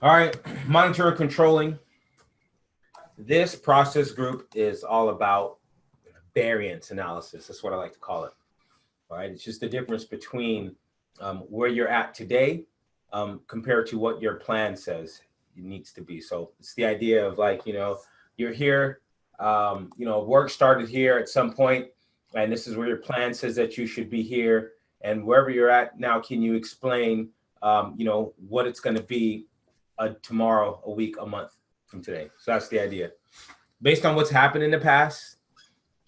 All right, monitoring and controlling. This process group is all about variance analysis. That's what I like to call it. All right, it's just the difference between where you're at today compared to what your plan says it needs to be. So it's the idea of like, you're here, work started here at some point, and this is where your plan says that you should be here. And wherever you're at now, can you explain, what it's going to be tomorrow, a week, a month from today? So that's the idea. Based on what's happened in the past,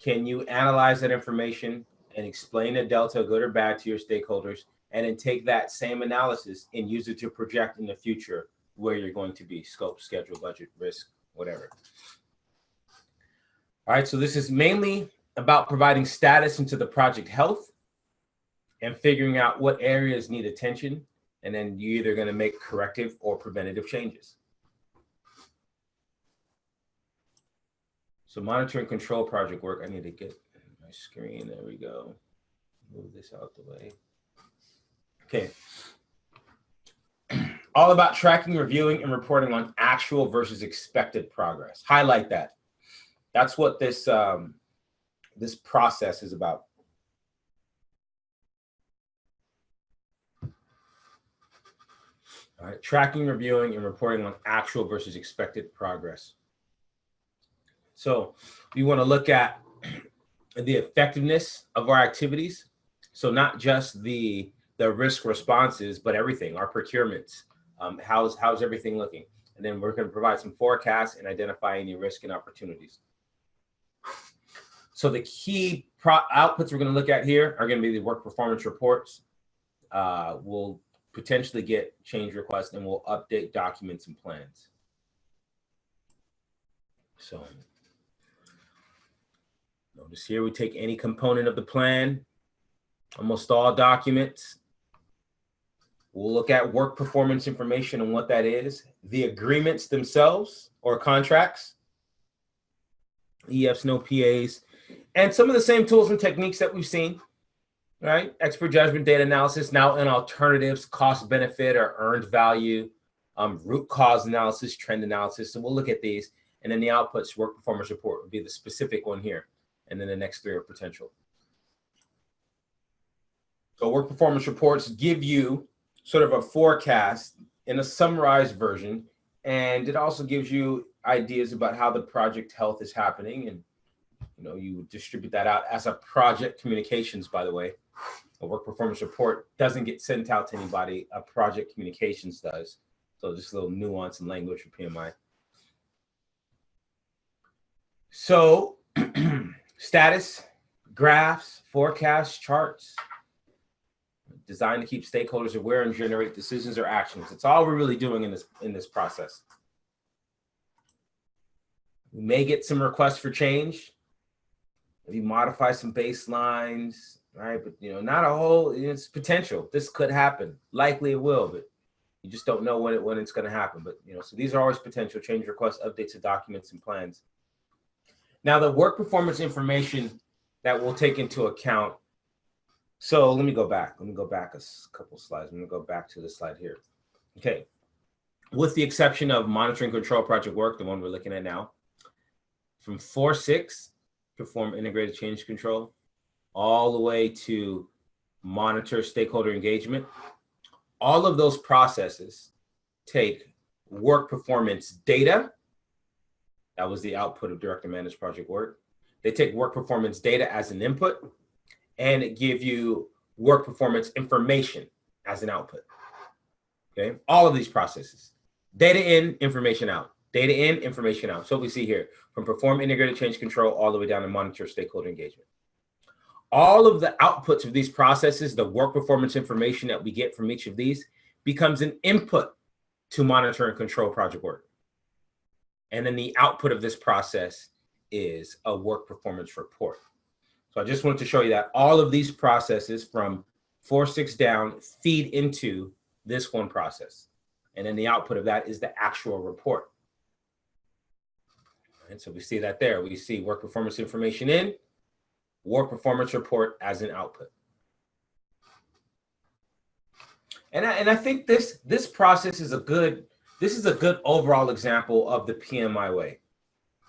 can you analyze that information and explain the delta, good or bad, to your stakeholders, and then take that same analysis and use it to project in the future where you're going to be: scope, schedule, budget, risk, whatever. All right, so this is mainly about providing status into the project health and figuring out what areas need attention, and then you're either going to make corrective or preventative changes. So monitor and control project work. I need to get my screen. There we go. Move this out the way. Okay. All about tracking, reviewing, and reporting on actual versus expected progress. Highlight that. That's what this this process is about. All right. Tracking, reviewing, and reporting on actual versus expected progress. So we want to look at the effectiveness of our activities. So not just the risk responses, but everything, our procurements. How's everything looking? And then we're going to provide some forecasts and identify any risk and opportunities. So the key outputs we're going to look at here are going to be the work performance reports. We'll potentially get change requests, and we'll update documents and plans. So notice here we take any component of the plan, almost all documents. We'll look at work performance information and what that is, the agreements themselves or contracts, EFs, no PAs, and some of the same tools and techniques that we've seen, right? Expert judgment, data analysis, now in alternatives, cost benefit or earned value, root cause analysis, trend analysis. So we'll look at these, and then the outputs work performance report would be the specific one here. And then the next three are potential. So work performance reports give you sort of a forecast in a summarized version, and it also gives you ideas about how the project health is happening, and you distribute that out as a project communications. By the way, a work performance report doesn't get sent out to anybody, a project communications does. So just a little nuance in language for PMI. So status, graphs, forecasts, charts, designed to keep stakeholders aware and generate decisions or actions. It's all we're really doing in this process. We may get some requests for change. Maybe modify some baselines, right? But not a whole. It's potential. This could happen. Likely it will, but you just don't know when it's going to happen. But so these are always potential change requests, updates to documents and plans. Now, the work performance information that we'll take into account. So let me go back. Let me go back a couple slides. I'm going to go back to this slide here. Okay. With the exception of monitoring control project work, the one we're looking at now, from 4.6, perform integrated change control, all the way to monitor stakeholder engagement. All of those processes take work performance data. That was the output of direct and managed project work. They take work performance data as an input and give you work performance information as an output. Okay, all of these processes, data in, information out, data in, information out. So we see here from perform integrated change control all the way down to monitor stakeholder engagement. All of the outputs of these processes, the work performance information that we get from each of these becomes an input to monitor and control project work. And then the output of this process is a work performance report. So I just wanted to show you that all of these processes from 4.6 down feed into this one process. And then the output of that is the actual report. And so we see that there. We see work performance information in, work performance report as an output. And I think this process is a good this is a good overall example of the PMI way.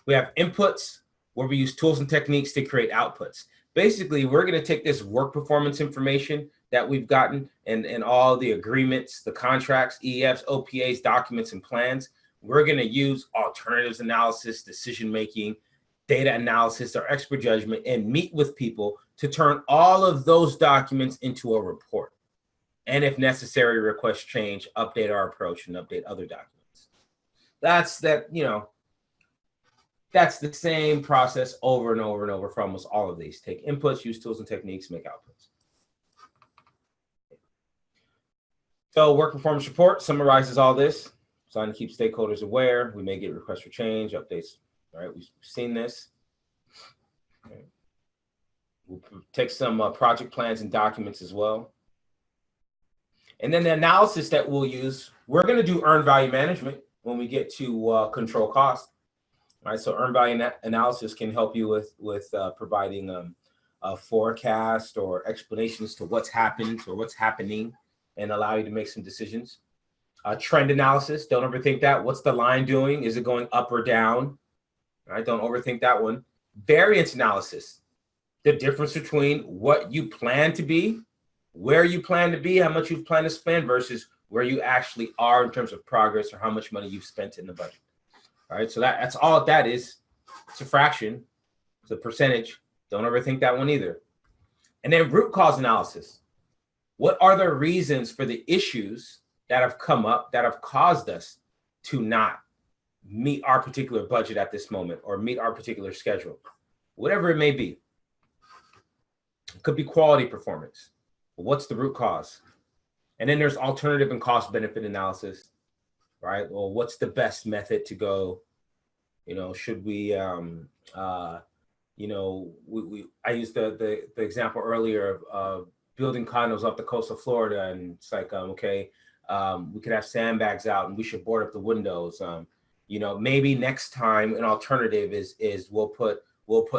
We have inputs where we use tools and techniques to create outputs. Basically, we're going to take this work performance information that we've gotten and all the agreements, the contracts, EFs, OPAs, documents, and plans. We're going to use alternatives analysis, decision making, data analysis, our expert judgment, and meet with people to turn all of those documents into a report. And if necessary, request change, update our approach, and update other documents. That's the same process over and over and over for almost all of these. Take inputs, use tools and techniques, make outputs. So work performance report summarizes all this. Designed to keep stakeholders aware. We may get requests for change, updates. All right, we've seen this. Okay. We'll take some project plans and documents as well. And then the analysis that we'll use, we're going to do earned value management when we get to control cost. All right, so earned value analysis can help you with providing a forecast or explanations to what's happened or what's happening and allow you to make some decisions. Trend analysis, don't overthink that. What's the line doing? Is it going up or down? All right, don't overthink that one. Variance analysis, the difference between what you plan to be, where you plan to be, how much you plan to spend versus where you actually are in terms of progress or how much money you've spent in the budget. All right, so that's all that is. It's a fraction, it's a percentage. Don't overthink that one either. And then root cause analysis. What are the reasons for the issues that have come up that have caused us to not meet our particular budget at this moment or meet our particular schedule? Whatever it may be. It could be quality performance. What's the root cause? And then there's alternative and cost benefit analysis, right? Well, what's the best method to go? Should we, I used the example earlier of building condos off the coast of Florida, and it's like, we could have sandbags out and we should board up the windows. Maybe next time an alternative is we'll put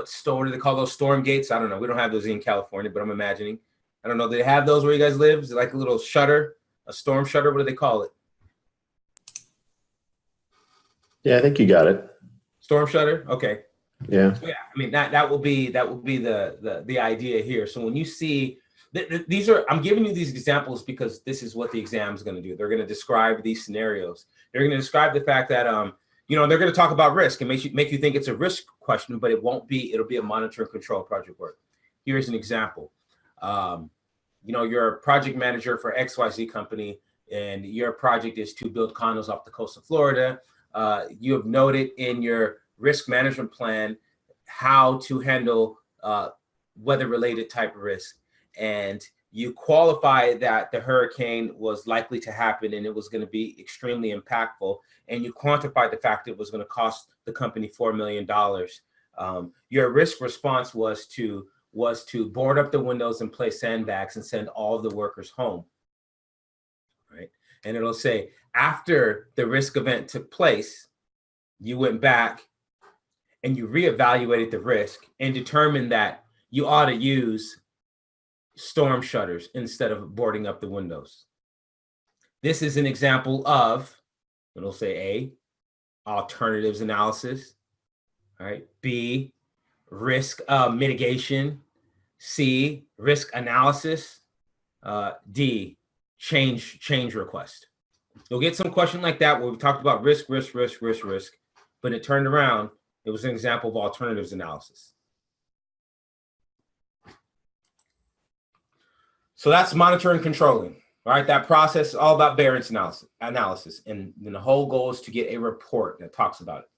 storm, they call those storm gates. I don't know. We don't have those in California, but I'm imagining. I don't know. Do they have those where you guys live? Is it like a little shutter, a storm shutter? What do they call it? Yeah, I think you got it. Storm shutter. Okay. Yeah. So yeah. I mean, that will be the idea here. So when you see these are, I'm giving you these examples because this is what the exam is going to do. They're going to describe these scenarios. They're going to describe the fact that they're going to talk about risk and make you think it's a risk question, but it won't be. It'll be a monitor and control project work. Here's an example. You're a project manager for XYZ company, and your project is to build condos off the coast of Florida. You have noted in your risk management plan how to handle weather-related type of risk, and you qualify that the hurricane was likely to happen and it was going to be extremely impactful, and you quantified the fact it was going to cost the company $4 million. Your risk response was to board up the windows and place sandbags and send all of the workers home, right? And it'll say, after the risk event took place, you went back and you reevaluated the risk and determined that you ought to use storm shutters instead of boarding up the windows. This is an example of, it'll say A, alternatives analysis, all right? B, risk mitigation. C, risk analysis. D, change request. You'll get some question like that where we talked about risk, but it turned around. It was an example of alternatives analysis. So that's monitoring and controlling, right? That process is all about variance analysis. And then the whole goal is to get a report that talks about it.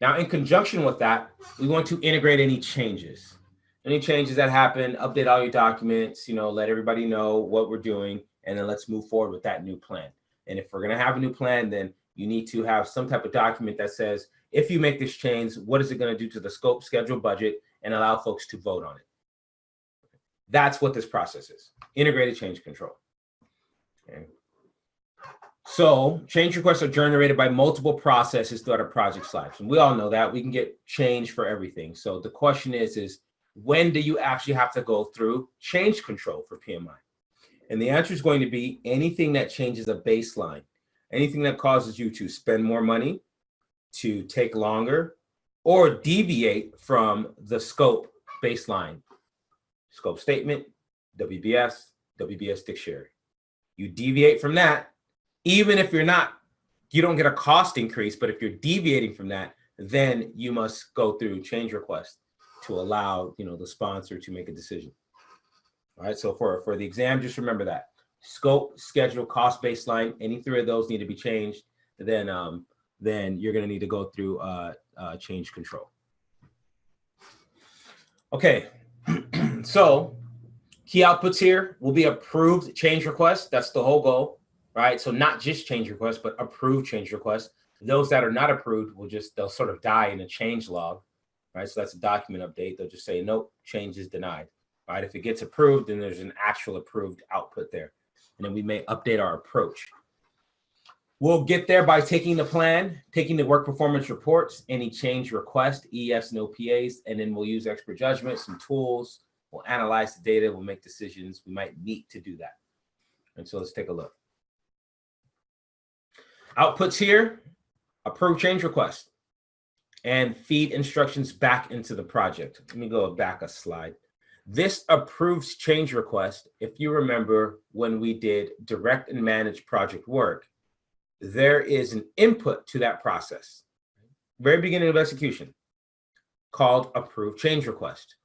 Now, in conjunction with that, we want to integrate any changes. Any changes that happen, update all your documents, let everybody know what we're doing, and then let's move forward with that new plan. And if we're going to have a new plan, then you need to have some type of document that says, if you make this change, what is it going to do to the scope, schedule, budget, and allow folks to vote on it. That's what this process is, integrated change control. Okay. So change requests are generated by multiple processes throughout a project's life. And we all know that. We can get change for everything. So the question is when do you actually have to go through change control for PMI? And the answer is going to be anything that changes a baseline. anything that causes you to spend more money, to take longer, or deviate from the scope baseline. Scope statement, WBS, WBS dictionary. You deviate from that, even if you don't get a cost increase, but if you're deviating from that, then you must go through change request to allow, the sponsor to make a decision. All right, so for the exam, just remember that. Scope, schedule, cost baseline, any three of those need to be changed. Then you're going to need to go through change control. Okay, so key outputs here will be approved change requests. That's the whole goal, right? So not just change requests, but approved change requests. Those that are not approved they'll sort of die in a change log, right? So that's a document update. They'll just say, nope, change is denied, right? If it gets approved, then there's an actual approved output there. And then we may update our approach. We'll get there by taking the plan, taking the work performance reports, any change request, EFs and OPAs, and then we'll use expert judgment, some tools. We'll analyze the data. We'll make decisions. We might need to do that. And so let's take a look. Outputs here, approve change request, and feed instructions back into the project. Let me go back a slide. This approves change request. If you remember when we did direct and manage project work, there is an input to that process, very beginning of execution, called approve change request.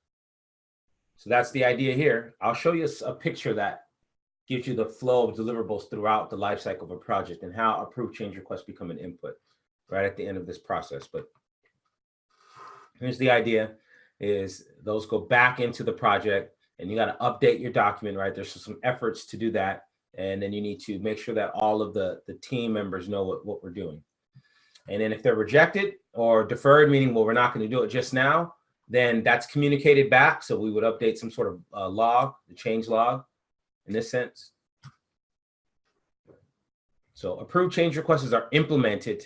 So that's the idea here. I'll show you a picture that gives you the flow of deliverables throughout the life cycle of a project and how approved change requests become an input right at the end of this process. But here's the idea is those go back into the project and you got to update your document, right? There's some efforts to do that. And then you need to make sure that all of the team members know what we're doing. And then if they're rejected or deferred, meaning, well, we're not going to do it just now, then that's communicated back. So we would update some sort of log, the change log in this sense. So approved change requests are implemented.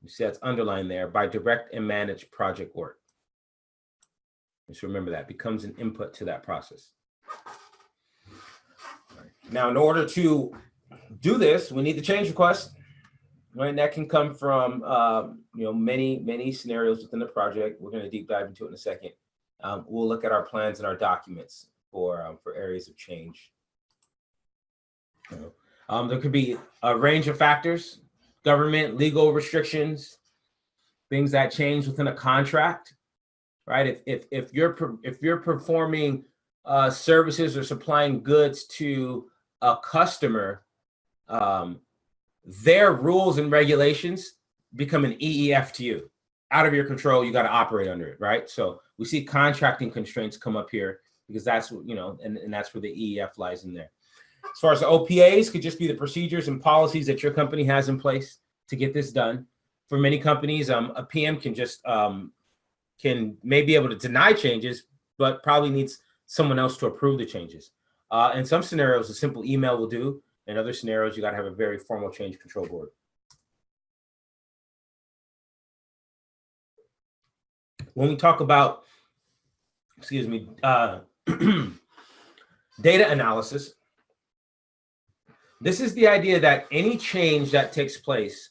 You see that's underlined there by direct and managed project work. Just remember that becomes an input to that process. Now, in order to do this, we need the change request, right? And that can come from, many scenarios within the project. We're going to deep dive into it in a second. We'll look at our plans and our documents for areas of change. There could be a range of factors, government, legal restrictions, things that change within a contract, right? If you're performing services or supplying goods to a customer, their rules and regulations become an EEF to you. Out of your control, you got to operate under it, right? So we see contracting constraints come up here because that's what, and that's where the EEF lies in there. As far as the OPAs, could just be the procedures and policies that your company has in place to get this done. For many companies, a PM can just may be able to deny changes, but probably needs someone else to approve the changes. In some scenarios, a simple email will do. In other scenarios, you got to have a very formal change control board. When we talk about, data analysis, this is the idea that any change that takes place,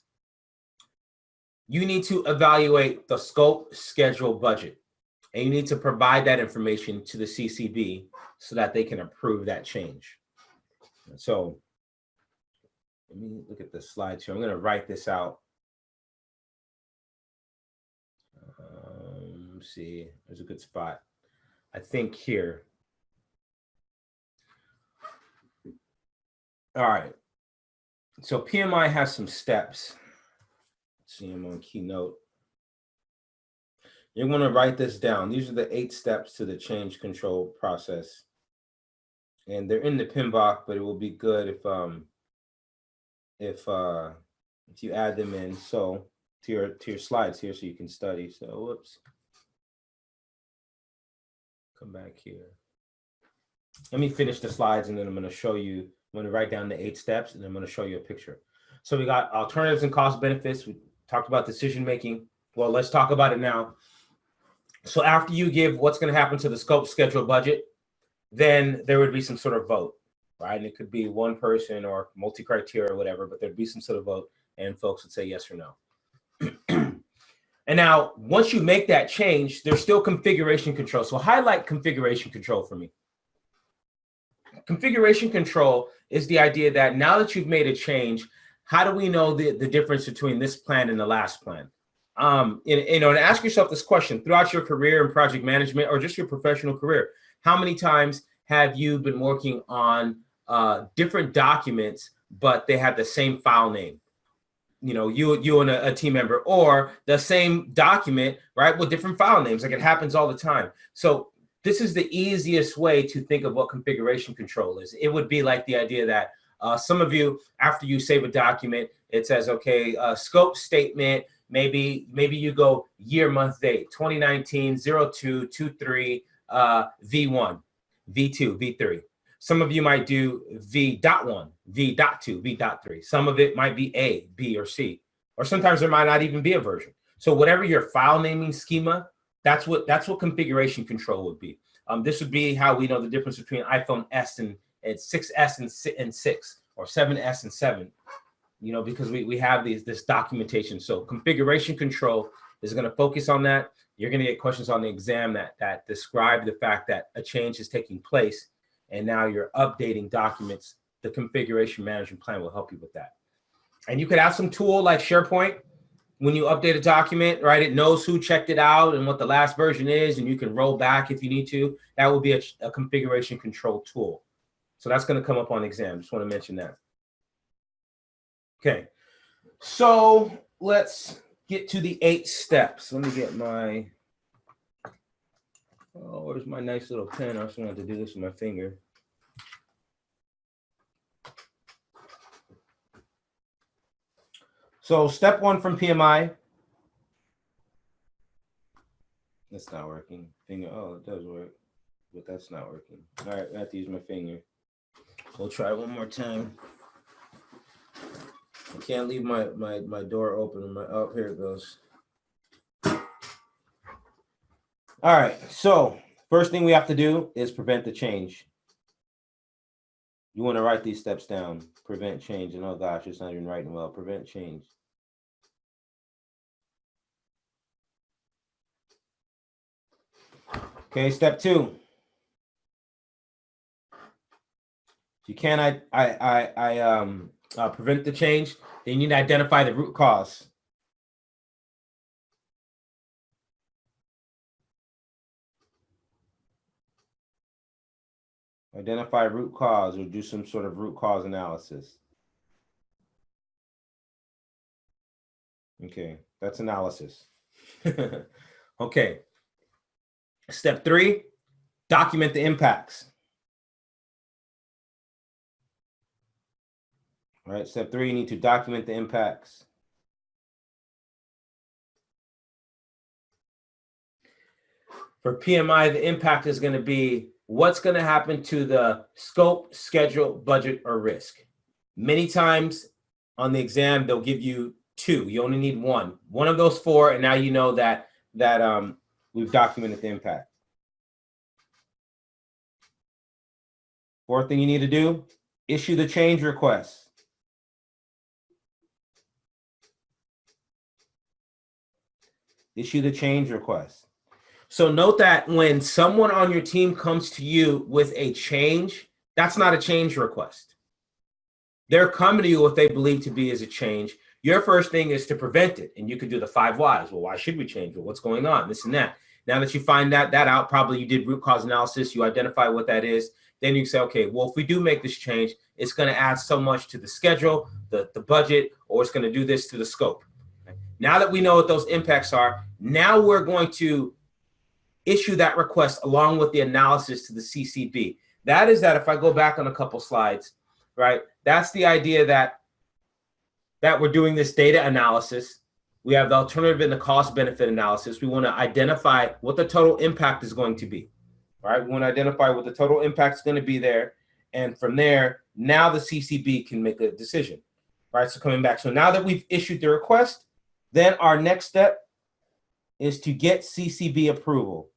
you need to evaluate the scope, schedule, budget, and you need to provide that information to the CCB so that they can approve that change. So let me look at the slides here. I'm going to write this out. Let's see, there's a good spot. I think here. All right. So PMI has some steps. Let's see, I'm on Keynote. You're going to write this down. These are the 8 steps to the change control process. And they're in the PMBOK, but it will be good if you add them in to your slides here so you can study. So whoops. Come back here. Let me finish the slides and then I'm going to show you. I'm going to write down the 8 steps and then I'm going to show you a picture. So we got alternatives and cost benefits. We talked about decision making. Well, let's talk about it now. So after you give what's going to happen to the scope, schedule, budget, then there would be some sort of vote, right? And it could be one person or multi-criteria or whatever, but there'd be some sort of vote and folks would say yes or no. And now, once you make that change, there's still configuration control. So highlight configuration control for me. Configuration control is the idea that now that you've made a change, how do we know the difference between this plan and the last plan? And ask yourself this question throughout your career in project management or just your professional career. How many times have you been working on different documents, but they have the same file name? You and a team member, or the same document, right, with different file names. Like, it happens all the time. So this is the easiest way to think of what configuration control is. It would be like the idea that some of you, after you save a document, it says, okay, scope statement, maybe you go year, month, date, 2019, 02, 23, V1, V2, V3. Some of you might do V.1, V.2, V.3. Some of it might be A, B, or C. Or sometimes there might not even be a version. So whatever your file naming schema, that's what configuration control would be. This would be how we know the difference between iPhone S and 6S and 6, or 7S and 7, because we have this documentation. So configuration control is going to focus on that. You're going to get questions on the exam that describe the fact that a change is taking place, and now you're updating documents. The configuration management plan will help you with that. And you could have some tool like SharePoint. When you update a document, right, it knows who checked it out and what the last version is, and you can roll back if you need to. That will be a configuration control tool. So that's going to come up on exam. Just want to mention that. Okay, so let's get to the 8 steps. Let me get my, where's my nice little pen? I just wanted to do this with my finger. So step 1 from PMI. That's not working. Finger, oh, it does work, but that's not working. All right, I have to use my finger. We'll try one more time. I can't leave my door open. Oh, here it goes. All right, so first thing we have to do is prevent the change. You want to write these steps down. Prevent change. And oh gosh, it's not even writing well. Prevent change. Okay, step 2. If you can't prevent the change, then you need to identify the root cause. Identify root cause, or do some sort of root cause analysis. Okay, that's analysis. Okay. Step 3, document the impacts. All right, step 3, you need to document the impacts. For PMI, the impact is going to be what's going to happen to the scope, schedule, budget, or risk. Many times on the exam, they'll give you 2. You only need 1. One of those 4, and now you know that we've documented the impact. 4th thing you need to do, issue the change request. Issue the change request. So note that when someone on your team comes to you with a change, that's not a change request. They're coming to you what they believe to be as a change. Your first thing is to prevent it. And you could do the 5 whys. Well, why should we change? Well, what's going on? This and that. Now that you find that out, probably you did root cause analysis, you identify what that is. Then you say, okay, well, if we do make this change, it's going to add so much to the schedule, the budget, or it's going to do this to the scope. Okay. Now that we know what those impacts are, now we're going to issue that request along with the analysis to the CCB. That is that if I go back on a couple slides, right, that's the idea that we're doing this data analysis. We have the alternative and the cost benefit analysis. We want to identify what the total impact is going to be, right? We want to identify what the total impact is going to be there. And from there, now the CCB can make a decision, right? So coming back. So now that we've issued the request, then our next step is to get CCB approval.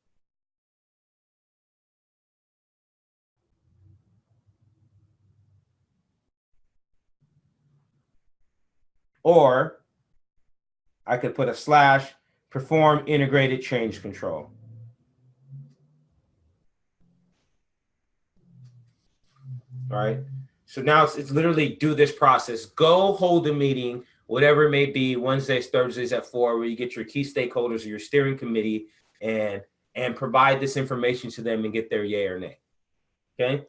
or I could put a slash, perform integrated change control. All right. So now it's literally do this process. Go hold a meeting, whatever it may be, Wednesdays, Thursdays at 4, where you get your key stakeholders or your steering committee and provide this information to them and get their yay or nay. Okay.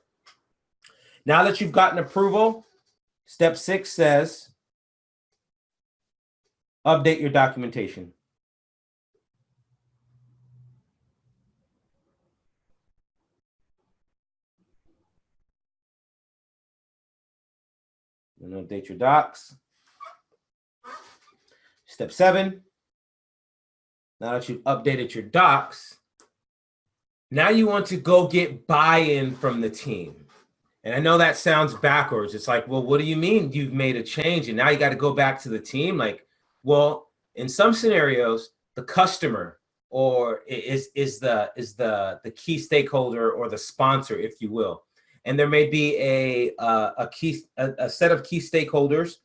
Now that you've gotten approval, step 6 says update your documentation. And update your docs. Step 7. Now that you've updated your docs, now you want to go get buy-in from the team. And I know that sounds backwards. It's like, well, what do you mean you've made a change and now you got to go back to the team? Like, well, in some scenarios, the customer or is the key stakeholder or the sponsor, if you will. And there may be a set of key stakeholders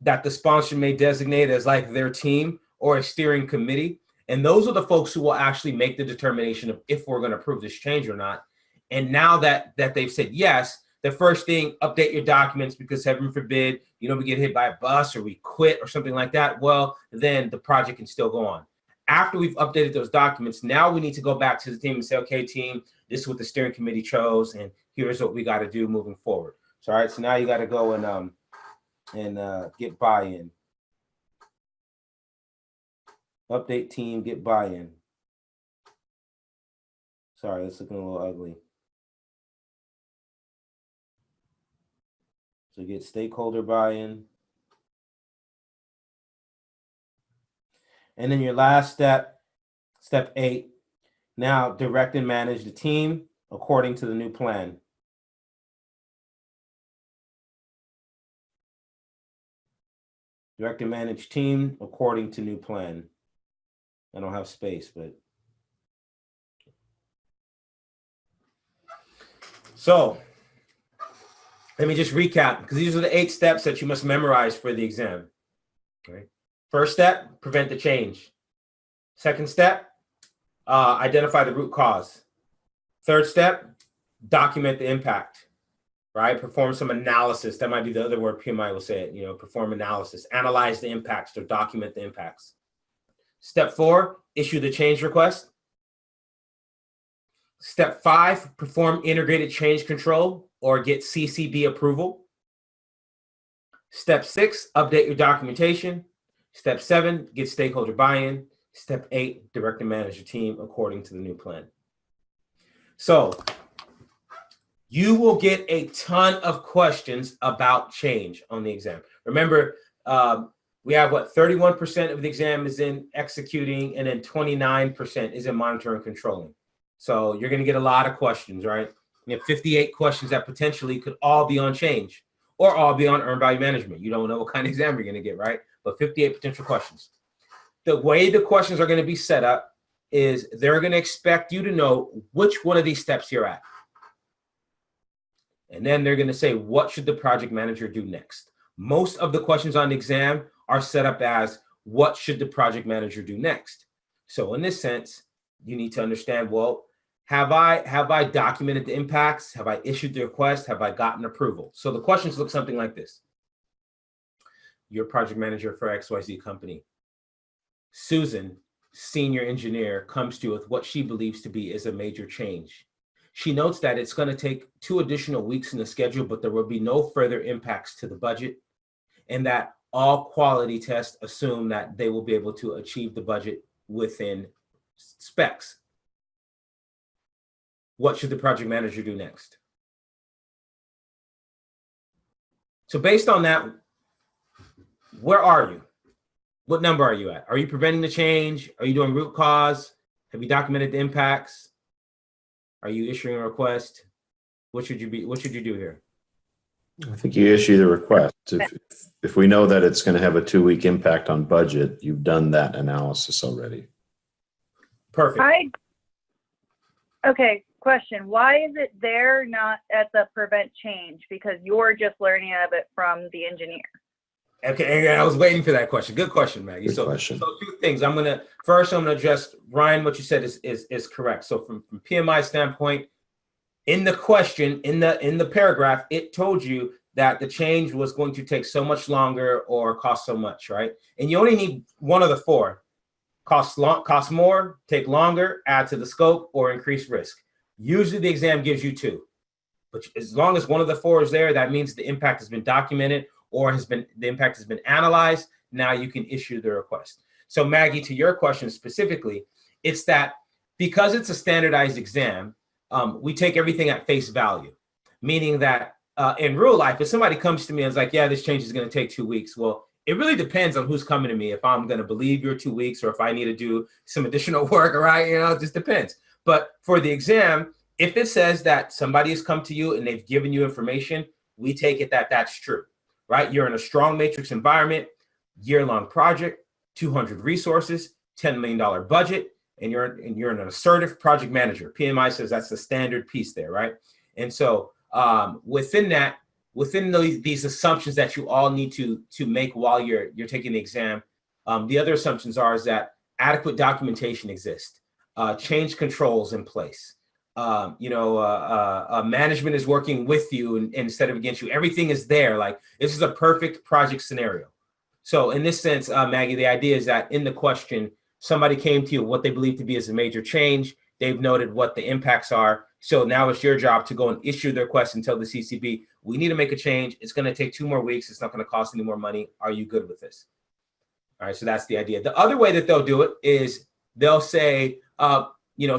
that the sponsor may designate as like their team or a steering committee. And those are the folks who will actually make the determination of if we're going to approve this change or not. And now that they've said yes, the first thing, update your documents, because heaven forbid, we get hit by a bus or we quit or something like that. Well, then the project can still go on. After we've updated those documents, now we need to go back to the team and say, okay, team, this is what the steering committee chose, and here's what we got to do moving forward. So, all right, so now you got to go and get buy-in. Update team, get buy-in. Sorry, it's looking a little ugly. So get stakeholder buy-in. And then your last step, step 8, now direct and manage the team according to the new plan. Direct and manage team according to new plan. I don't have space, but. So let me just recap, because these are the 8 steps that you must memorize for the exam. Okay. First step, prevent the change. Second step, identify the root cause. Third step, document the impact, right? Perform some analysis. That might be the other word PMI will say it, perform analysis. Analyze the impacts or document the impacts. Step 4, issue the change request. Step 5, perform integrated change control or get CCB approval. Step 6, update your documentation. Step 7, get stakeholder buy-in. Step 8, direct and manage your team according to the new plan. So you will get a ton of questions about change on the exam. Remember, we have 31% of the exam is in executing, and then 29% is in monitoring and controlling. So you're going to get a lot of questions, right? You have 58 questions that potentially could all be on change or all be on earned value management. You don't know what kind of exam you're going to get, right? But 58 potential questions. The way the questions are going to be set up is they're going to expect you to know which one of these steps you're at. And then they're going to say, what should the project manager do next? Most of the questions on the exam are set up as, what should the project manager do next? So in this sense, you need to understand, well, have I documented the impacts? Have I issued the request? Have I gotten approval? So the questions look something like this. You're project manager for XYZ company. Susan, senior engineer, comes to you with what she believes to be is a major change. She notes that it's going to take 2 additional weeks in the schedule, but there will be no further impacts to the budget, and that all quality tests assume that they will be able to achieve the budget within specs. What should the project manager do next? So based on that, where are you? What number are you at? Are you preventing the change? Are you doing root cause? Have you documented the impacts? Are you issuing a request? What should you do here? I think you issue the request. If we know that it's going to have a 2-week impact on budget, you've done that analysis already. Perfect. Okay, question. Why is it there, not at the prevent change? Because you're just learning of it from the engineer. Okay, and I was waiting for that question. Good question, Maggie. Good question. So two things. I'm gonna address Ryan. What you said is correct. So from PMI standpoint, in the question, in the paragraph, it told you that the change was going to take so much longer or cost so much, right? And you only need one of the four: cost more, take longer, add to the scope, or increase risk. Usually, the exam gives you two, but as long as one of the four is there, that means the impact has been documented or the impact has been analyzed. Now you can issue the request. So Maggie, to your question specifically, it's that because it's a standardized exam, we take everything at face value, meaning that in real life, if somebody comes to me and is like, yeah, this change is going to take 2 weeks. Well, it really depends on who's coming to me. If I'm going to believe your 2 weeks or if I need to do some additional work, right? It just depends. But for the exam, if it says that somebody has come to you and they've given you information, we take it that that's true, right? You're in a strong matrix environment, year-long project, 200 resources, $10 million budget, and you're an assertive project manager. PMI says that's the standard piece there, right? And so within these assumptions that you all need to make while you're taking the exam, the other assumptions is that adequate documentation exists, change controls in place. Management is working with you instead of against you. Everything is there. Like, this is a perfect project scenario. So in this sense, Maggie, the idea is that in the question, somebody came to you what they believe to be as a major change. They've noted what the impacts are. So now it's your job to go and issue the request and tell the CCB, we need to make a change. It's going to take 2 more weeks. It's not going to cost any more money. Are you good with this? All right. So that's the idea. The other way that they'll do it is they'll say,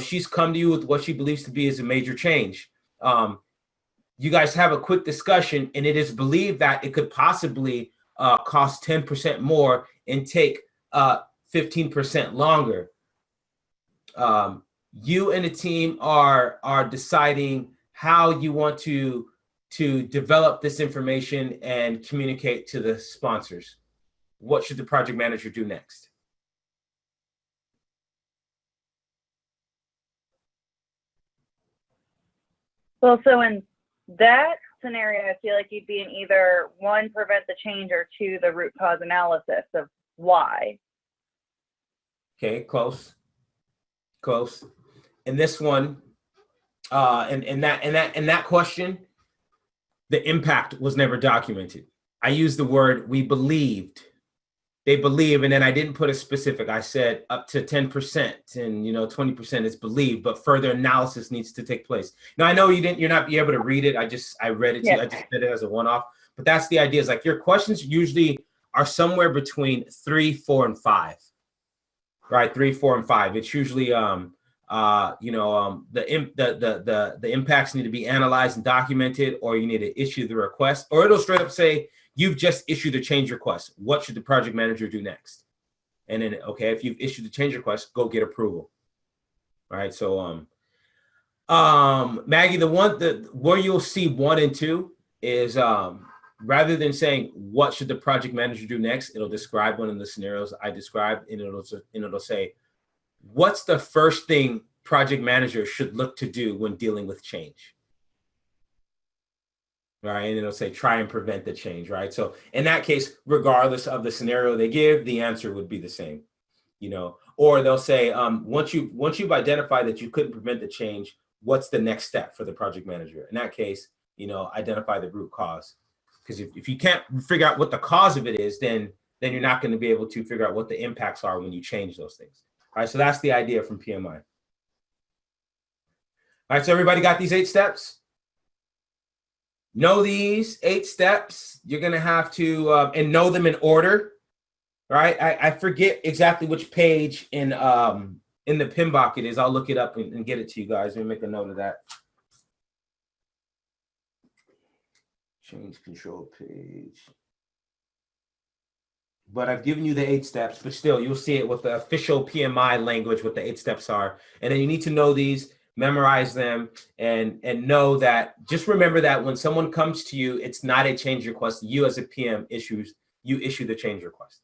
she's come to you with what she believes to be as a major change. You guys have a quick discussion, and it is believed that it could possibly cost 10% more and take 15% longer. You and the team are deciding how you want to develop this information and communicate to the sponsors. What should the project manager do next? Well, so in that scenario, I feel like you'd be in either 1, prevent the change, or 2, the root cause analysis of why. Okay, close. In this one, in that question, the impact was never documented. I used the word we believed. They believe, and then I didn't put a specific. I said up to 10%, and 20% is believed, but further analysis needs to take place. Now I know you're not be able to read it. I read it to you. I just did it as a one-off. But that's the idea. Is like your questions usually are somewhere between 3, 4, and 5. Right, 3, 4, and 5. It's usually the impacts need to be analyzed and documented, or you need to issue the request, or it'll straight up say you've just issued a change request. What should the project manager do next? And then, okay, if you've issued the change request, go get approval. All right. So, Maggie, where you'll see 1 and 2 is rather than saying what should the project manager do next, it'll describe one of the scenarios I described, and it'll say, what's the first thing project manager should look to do when dealing with change? Right, and it'll say try and prevent the change, right? So in that case, regardless of the scenario they give, the answer would be the same, Or they'll say, once you've identified that you couldn't prevent the change, what's the next step for the project manager? In that case, identify the root cause. Because if you can't figure out what the cause of it is, then you're not going to be able to figure out what the impacts are when you change those things. All right, so that's the idea from PMI. All right, so everybody got these 8 steps? Know these 8 steps. You're going to have to, and know them in order, right? I forget exactly which page in the PMBOK it is. I'll look it up and get it to you guys. Let me make a note of that. Change control page. But I've given you the 8 steps, but still you'll see it with the official PMI language, what the 8 steps are. And then you need to know these, memorize them, and know that, just remember that when someone comes to you, it's not a change request. You as a PM issue the change request.